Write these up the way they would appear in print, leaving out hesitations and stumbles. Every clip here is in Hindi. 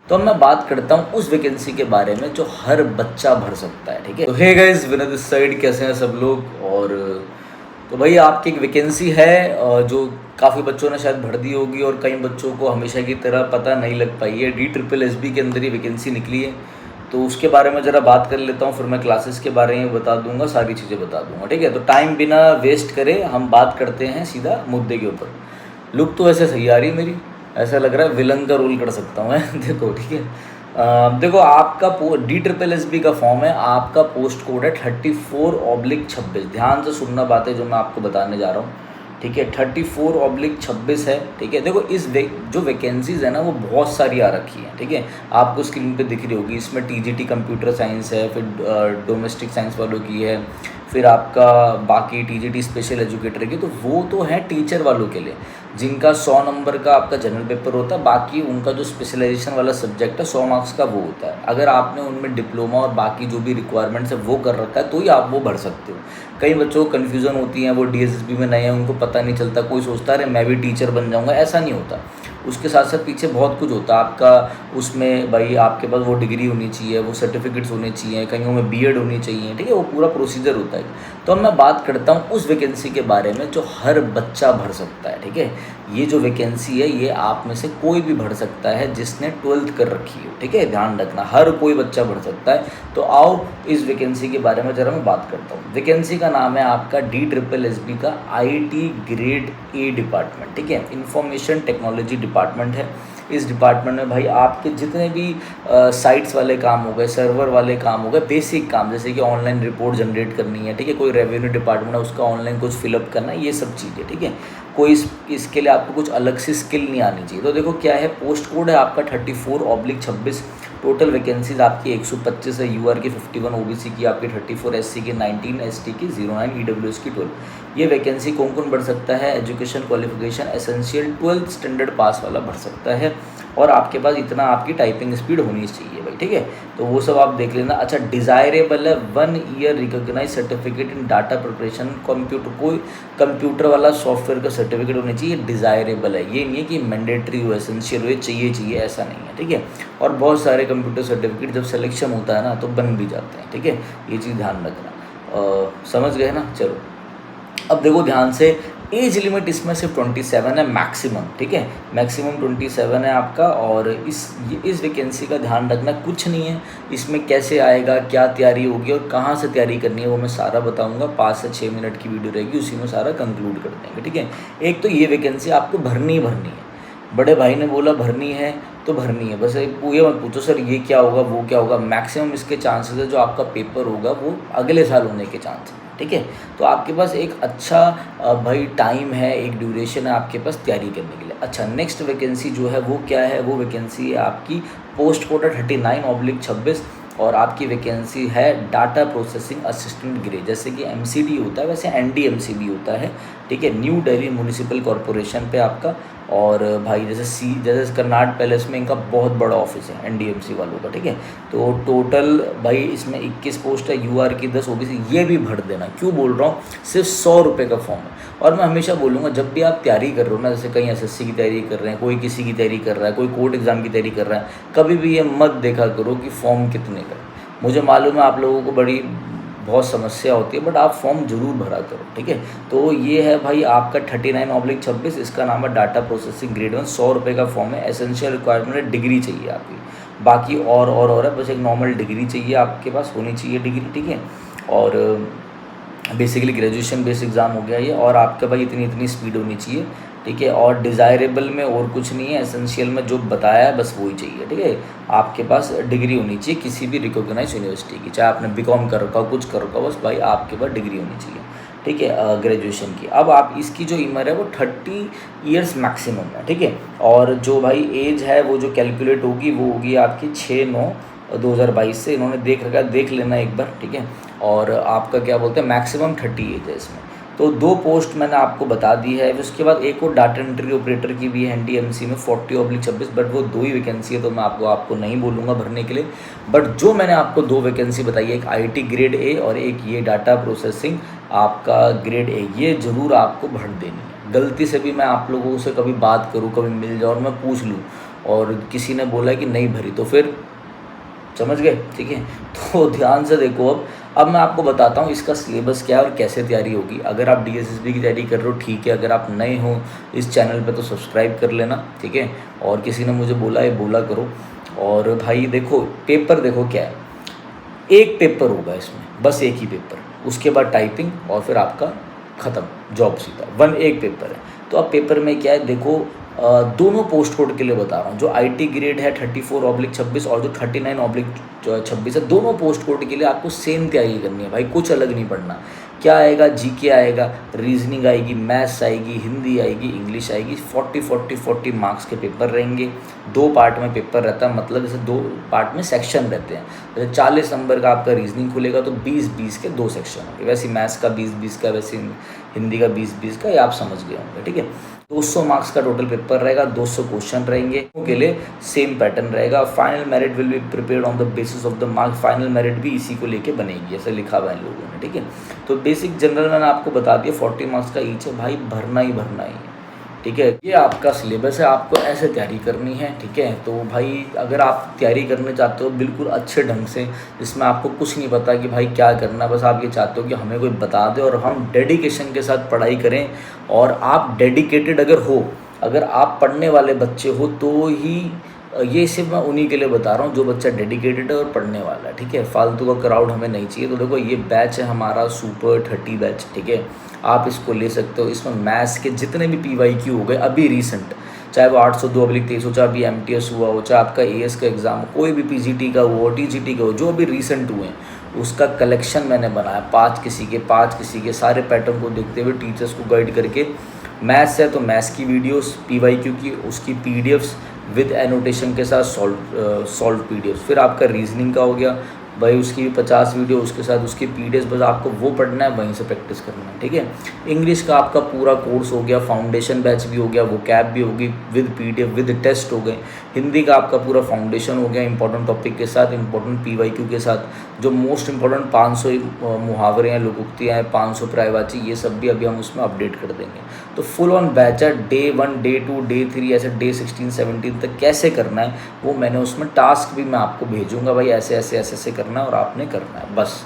तो अब मैं बात करता हूँ उस वैकेंसी के बारे में जो हर बच्चा भर सकता है, ठीक है। तो hey guys, Vinod this side, कैसे हैं सब लोग। और तो भाई आपकी एक वैकेंसी है जो काफ़ी बच्चों ने शायद भर दी होगी और कई बच्चों को हमेशा की तरह पता नहीं लग पाई है। DSSB के अंदर ही वैकेंसी निकली है, तो उसके बारे में ज़रा बात कर लेता हूँ, फिर मैं क्लासेस के बारे में बता दूंगा, सारी चीज़ें बता दूंगा, ठीक है। तो टाइम बिना वेस्ट करे हम बात करते हैं सीधा मुद्दे के ऊपर। लुक तो ऐसे सही आ रही है मेरी, ऐसा लग रहा है विलन का रोल कर सकता हूँ मैं देखो, ठीक है। देखो आपका DSSB का फॉर्म है, आपका पोस्ट कोड है 34/26। ध्यान से सुनना बातें जो मैं आपको बताने जा रहा हूँ, ठीक है। 34/26 है, ठीक है। देखो जो वैकेंसीज़ है ना वो बहुत सारी आ रखी हैं, ठीक है। आपको स्क्रीन पे दिख रही होगी, इसमें TGT कंप्यूटर साइंस है, फिर डोमेस्टिक साइंस वालों की है, फिर आपका बाकी TGT स्पेशल एजुकेटर की। तो वो तो है टीचर वालों के लिए जिनका 100 नंबर का आपका जनरल पेपर होता है, बाकी उनका जो स्पेशलाइजेशन वाला सब्जेक्ट है 100 मार्क्स का वो होता है। अगर आपने उनमें डिप्लोमा और बाकी जो भी रिक्वायरमेंट्स है वो कर रखा है तो ही आप वो भर सकते हो। कई बच्चों को कन्फ्यूज़न होती है, वो DSSB में नए हैं, उनको पता नहीं चलता, कोई सोचता है अरे मैं भी टीचर बन जाऊँगा, ऐसा नहीं होता। उसके साथ साथ पीछे बहुत कुछ होता है आपका, उसमें भाई आपके पास वो डिग्री होनी चाहिए, वो सर्टिफिकेट्स होने चाहिए, कहीं में BEd होनी चाहिए, ठीक है। वो पूरा प्रोसीजर होता है। तो अब मैं बात करता हूँ उस वैकेंसी के बारे में जो हर बच्चा भर सकता है, ठीक है। ये जो वैकेंसी है ये आप में से कोई भी भर सकता है जिसने 12th कर रखी हो, ठीक है। ध्यान रखना, हर कोई बच्चा भर सकता है। तो आओ इस वैकेंसी के बारे में ज़रा मैं बात करता हूँ। वैकेंसी का नाम है आपका DSSB का IT ग्रेड A डिपार्टमेंट, ठीक है। इंफॉर्मेशन टेक्नोलॉजी डिपार्टमेंट है। इस डिपार्टमेंट में भाई आपके जितने भी साइट्स वाले काम हो गए, सर्वर वाले काम हो गए, बेसिक काम जैसे कि ऑनलाइन रिपोर्ट जनरेट करनी है, ठीक है। कोई रेवेन्यू डिपार्टमेंट है उसका ऑनलाइन कुछ फिलअप करना है, ये सब चीज़ें, ठीक है। कोई इसके लिए आपको कुछ अलग से स्किल नहीं आनी चाहिए। तो देखो क्या है, पोस्ट कोड है आपका 34/26। टोटल वैकेंसीज आपकी 125 है, UR की 51, OBC की आपकी 34, SC की 19, ST की 09, EWS की 12। ये वैकेंसी कौन कौन भर सकता है? Education qualification essential 12th standard पास वाला भर सकता है, और आपके पास इतना आपकी टाइपिंग स्पीड होनी चाहिए भाई, ठीक है। तो वो सब आप देख लेना। अच्छा, डिज़ायरेबल है 1 year recognise certificate in data preparation computer, कोई कंप्यूटर वाला सॉफ्टवेयर का सर्टिफिकेट होनी चाहिए, डिज़ायरेबल है। ये नहीं है कि मैंडेटरी हो, एसेंशियल हो, चाहिए, ऐसा नहीं है, ठीक है। और बहुत सारे कंप्यूटर सर्टिफिकेट जब सिलेक्शन होता है ना तो बन भी जाते हैं, ठीक है। ये चीज़ ध्यान रखना। समझ गए ना? चलो अब देखो ध्यान से, एज लिमिट इसमें सिर्फ 27 है मैक्सिमम, ठीक है। मैक्सिमम 27 है आपका। और इस वैकेंसी का ध्यान रखना, कुछ नहीं है इसमें, कैसे आएगा, क्या तैयारी होगी और कहाँ से तैयारी करनी है वो मैं सारा बताऊंगा। 5 से 6 मिनट की वीडियो रहेगी, उसी में सारा कंक्लूड कर देंगे, ठीक है। एक तो ये वैकेंसी आपको भरनी ही भरनी है। बड़े भाई ने बोला भरनी है तो भरनी है, बस ये मत पूछो सर ये क्या होगा वो क्या होगा। मैक्सिमम इसके चांसेस है जो आपका पेपर होगा वो अगले साल होने के चांस है, ठीक है। तो आपके पास एक अच्छा भाई टाइम है, एक ड्यूरेशन है आपके पास तैयारी करने के लिए। अच्छा, नेक्स्ट वैकेंसी जो है वो क्या है? वो वैकेंसी है आपकी पोस्ट कोड 39/26, और आपकी वैकेंसी है डाटा प्रोसेसिंग असिस्टेंट ग्रेड। जैसे कि MCD होता है वैसे NDMC होता है, ठीक है। न्यू दिल्ली म्यूनिसिपल कॉरपोरेशन पे आपका। और भाई जैसे कर्नाट पैलेस में इनका बहुत बड़ा ऑफिस है NDMC वालों का, ठीक है। तो टोटल भाई इसमें 21 पोस्ट है, UR की 10, OBC। ये भी भर देना। क्यों बोल रहा हूँ? सिर्फ 100 रुपये का फॉर्म है। और मैं हमेशा बोलूँगा जब भी आप तैयारी कर रहे हो ना, जैसे कहीं SSC की तैयारी कर रहे हैं, कोई किसी की तैयारी कर रहा है, कोई कोर्ट एग्ज़ाम की तैयारी कर रहा है, कभी भी ये मत देखा करो कि फॉर्म कितने का। मुझे मालूम है आप लोगों को बहुत समस्या होती है, बट आप फॉर्म जरूर भरा करो, ठीक है। तो ये है भाई आपका 39/26, इसका नाम है डाटा प्रोसेसिंग ग्रेड 1। 100 रुपये का फॉर्म है। एसेंशियल रिक्वायरमेंट है, डिग्री चाहिए आपकी, बाकी और है, बस एक नॉर्मल डिग्री चाहिए आपके पास, होनी चाहिए डिग्री, ठीक है। और बेसिकली ग्रेजुएशन बेस एग्ज़ाम हो गया ये। और आपका भाई इतनी स्पीड होनी चाहिए, ठीक है। और डिज़ायरेबल में और कुछ नहीं है, एसेंशियल में जो बताया है बस वही चाहिए, ठीक है। आपके पास डिग्री होनी चाहिए किसी भी रिकॉग्नाइज यूनिवर्सिटी की, चाहे आपने BCom कर रखा हो, कुछ कर रखा हो, बस भाई आपके पास डिग्री होनी चाहिए, ठीक है, ग्रेजुएशन की। अब आप इसकी जो उम्र है वो 30 ईयर्स मैक्सिमम है, ठीक है। और जो भाई एज है वो जो कैलकुलेट होगी वो होगी आपकी 6/9/2022 से। इन्होंने देख रखा है, देख लेना एक बार, ठीक है। और आपका क्या बोलते हैं, मैक्सिमम 30 एज है इसमें। तो 2 पोस्ट मैंने आपको बता दी है। उसके बाद एक और डाटा एंट्री ऑपरेटर की भी है NDMC में 40/26, बट वो 2 ही वैकेंसी है तो मैं आपको नहीं बोलूँगा भरने के लिए। बट जो मैंने आपको 2 वैकेंसी बताई है, एक IT ग्रेड A और एक ये डाटा प्रोसेसिंग आपका ग्रेड A, ये ज़रूर आपको भर देनी है। गलती से भी मैं आप लोगों से कभी बात करूँ, कभी मिल जाऊँ और मैं पूछ लूँ और किसी ने बोला कि नहीं भरी, तो फिर समझ गए, ठीक है। तो ध्यान से देखो। अब मैं आपको बताता हूँ इसका सिलेबस क्या है और कैसे तैयारी होगी। अगर आप DSSB की तैयारी कर रहे हो ठीक है, अगर आप नए हो इस चैनल पे तो सब्सक्राइब कर लेना, ठीक है। और किसी ने मुझे बोला है बोला करो। और भाई देखो पेपर देखो क्या है, एक पेपर होगा इसमें, बस एक ही पेपर, उसके बाद टाइपिंग और फिर आपका ख़त्म जॉब सीधा, एक पेपर है। तो अब पेपर में क्या है देखो, दोनों पोस्ट कोड के लिए बता रहा हूँ। जो IT ग्रेड है 34/26 और जो 39/26 है, दोनों पोस्ट कोड के लिए आपको सेम तैयारी करनी है भाई, कुछ अलग नहीं पढ़ना। क्या आएगा, GK आएगा, रीजनिंग आएगी, मैथ्स आएगी, हिंदी आएगी, इंग्लिश आएगी। 40 मार्क्स के पेपर रहेंगे। 2 पार्ट में पेपर रहता है, मतलब जैसे 2 पार्ट में सेक्शन रहते हैं। जैसे 40 नंबर का आपका रीजनिंग खुलेगा तो 20-20 के 2 सेक्शन होंगे। वैसे मैथ्स का 20-20 का, वैसे हिंदी का 20-20 का, ये आप समझ गए होंगे, ठीक है। 200 मार्क्स का टोटल पेपर रहेगा, 200 क्वेश्चन रहेंगे, के लिए सेम पैटर्न रहेगा। Final merit will be prepared on the basis of the mark. Final merit भी इसी को लेके बनेगी, ऐसा लिखा हुआ है इन लोगों ने, ठीक है। तो बेसिक जनरल मैंने आपको बता दिया, 40 मार्क्स का ईच है भाई, भरना ही है, ठीक है। ये आपका सिलेबस है, आपको ऐसे तैयारी करनी है, ठीक है। तो भाई अगर आप तैयारी करने चाहते हो बिल्कुल अच्छे ढंग से, जिसमें आपको कुछ नहीं पता कि भाई क्या करना, बस आप ये चाहते हो कि हमें कोई बता दे और हम डेडिकेशन के साथ पढ़ाई करें, और आप डेडिकेटेड अगर हो, अगर आप पढ़ने वाले बच्चे हो तो ही, ये सिर्फ मैं उन्हीं के लिए बता रहा हूँ जो बच्चा डेडिकेटेड है और पढ़ने वाला है, ठीक है। फालतू का क्राउड हमें नहीं चाहिए। तो देखो ये बैच है हमारा सुपर 30 बैच, ठीक है। आप इसको ले सकते हो। इसमें मैथ्स के जितने भी PYQ हो गए अभी रीसेंट, चाहे वो 802/23 हो, चाहे अभी MTS हुआ हो, चाहे आपका AS का एग्ज़ाम, कोई भी PGT का हो, TGT का हो, जो अभी रीसेंट हुए हैं उसका कलेक्शन मैंने बनाया, 5 किसी के सारे पैटर्न को देखते हुए टीचर्स को गाइड करके। मैथ्स है तो मैथ्स की वीडियोस, PYQ की उसकी PDFs विद एनोटेशन के साथ सॉल्व PDFs। फिर आपका रीजनिंग का हो गया भाई, उसकी भी 50 वीडियो, उसके साथ उसकी PDFs, बस आपको वो पढ़ना है, वहीं से प्रैक्टिस करना है, ठीक है। इंग्लिश का आपका पूरा कोर्स हो गया, फाउंडेशन बैच भी हो गया, वो कैब भी होगी विद PDF विद टेस्ट हो गए। हिंदी का आपका पूरा फाउंडेशन हो गया, इंपॉर्टेंट टॉपिक के साथ, इंपॉर्टेंट PYQ के साथ, जो मोस्ट इंपॉर्टेंट 500 मुहावरे हैं, लोकोक्तियाँ हैं, 500 पर्यायवाची, ये सब भी अभी हम उसमें अपडेट कर देंगे। तो फुल ऑन बैच है, Day 1, Day 2, Day 3, ऐसे Day 16-17 तक कैसे करना है वो मैंने उसमें टास्क भी मैं आपको भेजूंगा भाई, ऐसे ऐसे करना है और आपने करना है बस।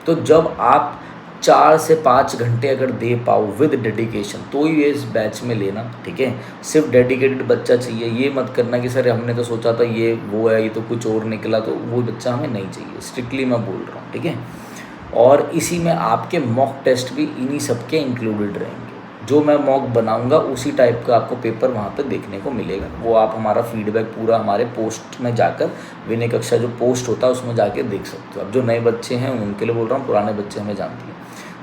तो जब आप 4 से 5 घंटे अगर दे पाओ विद डेडिकेशन तो ही इस बैच में लेना, ठीक है। सिर्फ डेडिकेटेड बच्चा चाहिए, ये मत करना कि सर हमने तो सोचा था ये वो है, ये तो कुछ और निकला, तो वो बच्चा हमें नहीं चाहिए, स्ट्रिक्टली मैं बोल रहा हूँ, ठीक है। और इसी में आपके मॉक टेस्ट भी इन्हीं सब के इंक्लूडेड रहेंगे। जो मैं मॉक बनाऊंगा उसी टाइप का आपको पेपर वहाँ पे देखने को मिलेगा। वो आप हमारा फीडबैक पूरा हमारे पोस्ट में जाकर, विनय कक्षा जो पोस्ट होता है उसमें जाके देख सकते हो। अब जो नए बच्चे हैं उनके लिए बोल रहा हूँ, पुराने बच्चे हमें जानती हैं।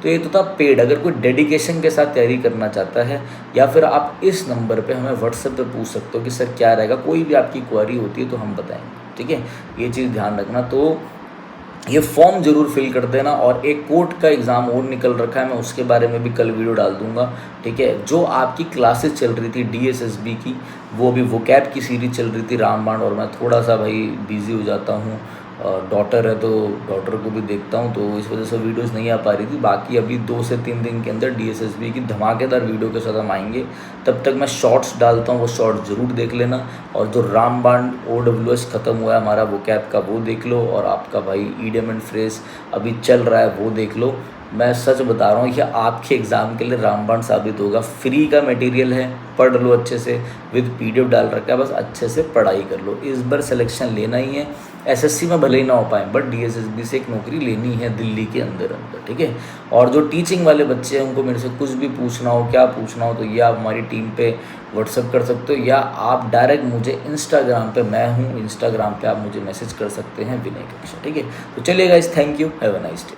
तो ये तो था पेड। अगर कोई डेडिकेशन के साथ तैयारी करना चाहता है, या फिर आप इस नंबर पे हमें व्हाट्सएप पे पूछ सकते हो कि सर क्या रहेगा, कोई भी आपकी क्वेरी होती है तो हम बताएंगे, ठीक है। ये चीज़ ध्यान रखना। तो ये फॉर्म ज़रूर फिल कर देना। और एक कोर्ट का एग्ज़ाम और निकल रखा है, मैं उसके बारे में भी कल वीडियो डाल दूंगा, ठीक है। जो आपकी क्लासेस चल रही थी DSSB की, वो भी वोकैब की सीरीज चल रही थी रामबाण, और मैं थोड़ा सा भाई बिज़ी हो जाता हूँ, डॉटर है तो डॉटर को भी देखता हूँ, तो इस वजह से वीडियोस नहीं आ पा रही थी। बाकी अभी 2 से 3 दिन के अंदर DSSB की धमाकेदार वीडियो के साथ हम आएंगे। तब तक मैं शॉर्ट्स डालता हूँ, वो शॉर्ट्स ज़रूर देख लेना। और जो रामबाण OWS ख़त्म हुआ है हमारा वोकैब का, वो देख लो। और आपका भाई ईडियम एंड फ्रेज अभी चल रहा है, वो देख लो। मैं सच बता रहा हूँ कि आपके एग्ज़ाम के लिए रामबाण साबित होगा। फ्री का मटेरियल है, पढ़ लो अच्छे से, विद PDF डाल रखा है, बस अच्छे से पढ़ाई कर लो। इस बार सिलेक्शन लेना ही है। SSC में भले ही ना हो पाए, बट DSSB से एक नौकरी लेनी है दिल्ली के अंदर, ठीक है। और जो टीचिंग वाले बच्चे हैं उनको मेरे से कुछ भी पूछना हो, क्या पूछना हो, तो ये आप हमारी टीम पे व्हाट्सअप कर सकते हो, या आप डायरेक्ट मुझे इंस्टाग्राम पे, मैं हूँ इंस्टाग्राम पे, आप मुझे मैसेज कर सकते हैं विनय कक्षा, ठीक है। तो चलिए guys, thank you, have a nice day.